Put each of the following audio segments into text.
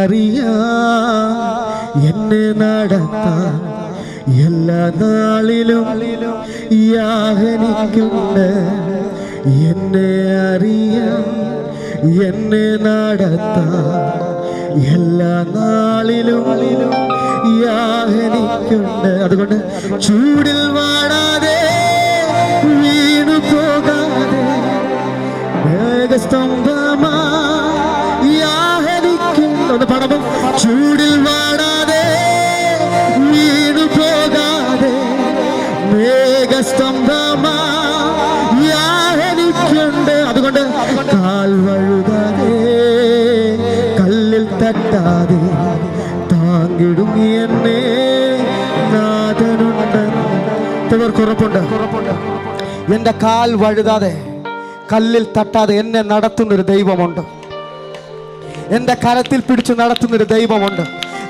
അറിയാം എന്നെ നടത്താൻ എല്ലാ നാളിലും യാഹനിക്കുണ്ട്. എന്നെ അറിയാം എന്നെ നടത്താൻ എല്ലാ നാളിലും യാഹനിക്കുണ്ട്. അതുകൊണ്ട് ചൂടിൽ വാടാതെ വീണു പോകാതെ മേഘസ്തംഭമായി യാഹനിക്കുണ്ട്. ഒന്ന് പടവും ചൂടിൽ വാടാതെ വീണു പോകാതെ മേഘസ്തംഭമായി യാഹനിക്കുണ്ട്. അതുകൊണ്ട് കാൽ വഴുതാതെ കല്ലിൽ തട്ടാതെ താങ്ങിടും എന്നെ നാഥനുണ്ട്. ഉറപ്പുണ്ട്. എന്റെ കാൽ വഴുതാതെ കല്ലിൽ തട്ടാതെ എന്നെ നടത്തുന്നൊരു ദൈവമുണ്ട്. എന്റെ കരത്തിൽ പിടിച്ചു നടത്തുന്നൊരു ദൈവമുണ്ട്.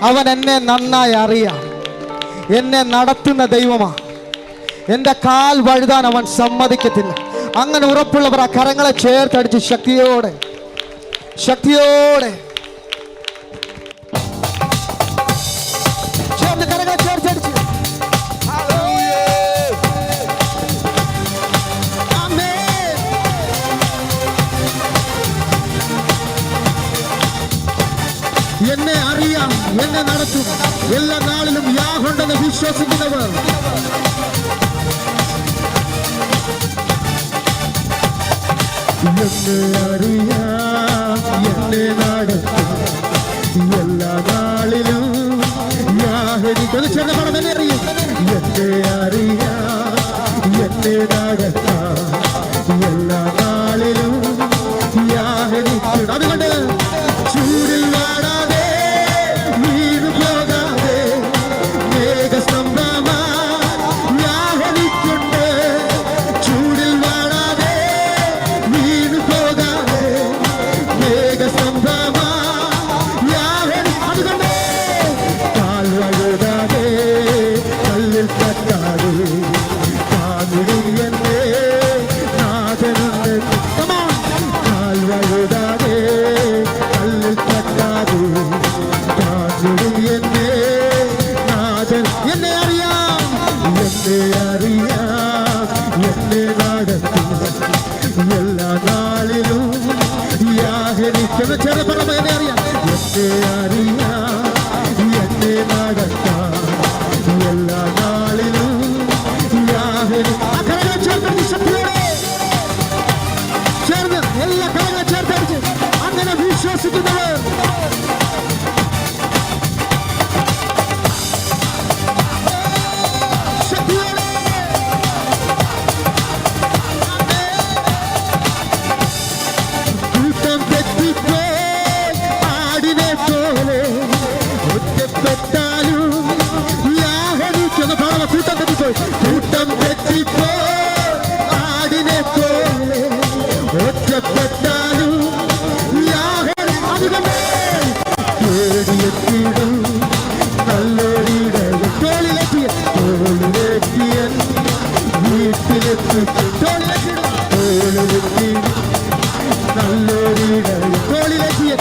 അവൻ എന്നെ നന്നായി അറിയാം. എന്നെ നടത്തുന്ന ദൈവമാണ്. എന്റെ കാൽ വഴുതാൻ അവൻ സമ്മതിക്കത്തില്ല. അങ്ങനെ ഉറപ്പുള്ളവർ ആ കരങ്ങളെ ചേർത്തടിച്ച് ശക്തിയോടെ കരങ്ങളെ ചേർത്തടിച്ച് എന്നെ അറിയാം, എന്നെ നടത്തും, എല്ലാ നാളിലും യാഹുണ്ടെന്ന് വിശ്വസിക്കുന്നവർ എന്നെ അറിയാം, എന്നെ നടത്തും, എല്ലാ നാളിലും യാഹനിക്കൊന്ന് ചെന്ന് പണം എന്നെ അറിയും. എന്നെ അറിയാം, എന്നെ നടത്താം, എല്ലാ നാളിലും യാഹനിക്കും. അതുകൊണ്ട് ചൂടിൽ വാടാതെ വീണു പോകാതെ മേഘസ്തംഭമായി യാഹനിക്കുണ്ട്. ചൂടിൽ വാടാതെ വീണു പോകാതെ മേഘസ്തംഭമായി യാഹനി. അതുകൊണ്ട് കാൽ വഴുതാതെ കല്ലിൽ തട്ടാതെ താങ്ങിടും എന്നെ നാഥനുണ്ട്. കാൽ വഴുതാതെ കല്ലിൽ തട്ടാതെ താങ്ങിടും എന്നെ നാഥൻ. എന്നെ അറിയാം, എന്നെ അറിയാം, എന്നെ നടത്തും, എല്ലാ നാളിലും യാഹനിക്കുന്ന ചെറുപറമ്പ. എന്നെ അറിയാം, എന്നെ അറിയാം, എന്നെ നടത്താം, എല്ലാ നാളിലും യാഹനി. ആ കരങ്ങളെ ചേർത്ത് ശക്തിയോടെ ചേർന്ന് എല്ലാ കരങ്ങളെ ചേർത്തടിച്ച് അങ്ങനെ വിശ്വസിക്കുന്നവർ കൂട്ടം തെറ്റിപ്പോയി ആടിനെ പോലെ ഒറ്റപ്പെട്ടാലും യാഹനിക്കുന്ന പാടവ. കൂട്ടം തെറ്റിപ്പോയി, കൂട്ടം തെറ്റിപ്പോയി ആടിനെ പോലെ ഒറ്റപ്പെട്ടാലും യാഹനി. അതുകൊണ്ട് തേടിയെത്തിയിടും നല്ലൊരിടം. തോളിലെത്തിയ വീട്ടിലെത്തി തോളിലെത്തി നല്ലൊരിടം. തോളിലെത്തിയ